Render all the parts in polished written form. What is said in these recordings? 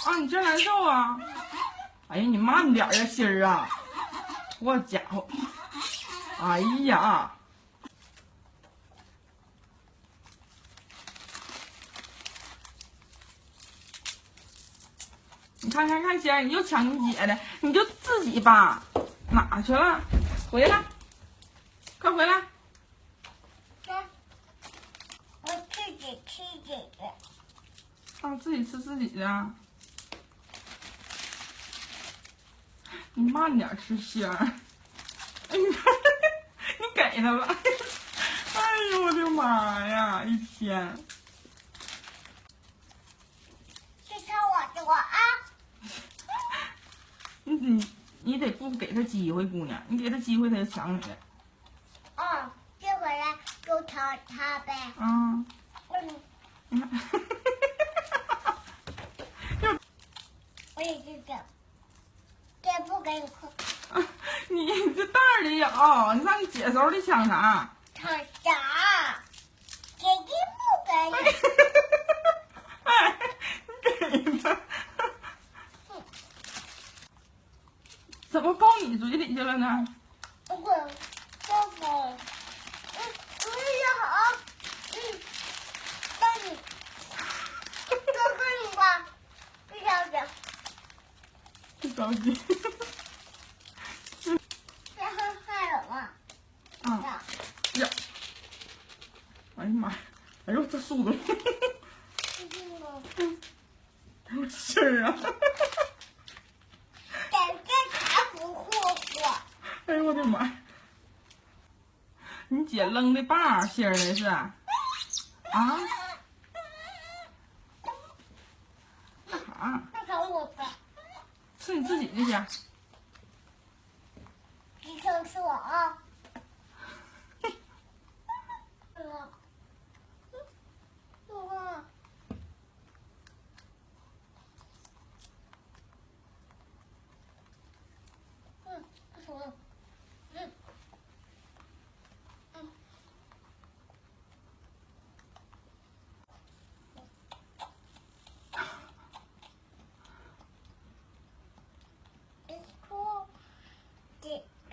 啊，你这难受啊？哎呀，你慢点呀，心儿啊！我家伙，哎呀！你看看看，心儿，你又抢你姐的，你就自己吧。哪去了？回来，快回来！我自己吃自己的。啊，自己吃自己的。你慢点吃，心儿。哎，你看，你给他了。哎呦我的妈呀！一天。这是我的啊！你得不给他机会，姑娘，你给他机会，他就抢你的。哦，这回来就抢他呗。嗯。你看。我也是这不给你哭。你这袋里有，你上你姐手里抢啥？抢啥？姐姐不给你。哎，你给他。怎么抱你嘴里去了呢？我这个，好，那你，这个吧，不着急，不着急。这还有吗？啊呀！哎呀妈呀！哎呦，这速度！哎呦，气儿啊！这才不霍霍。哎呦我的妈！你姐扔的棒，心儿的是啊？干啥？那抢我吧。吃你自己的去。你先吃我啊。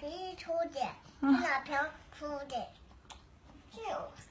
可以出的，哪瓶出的？就是。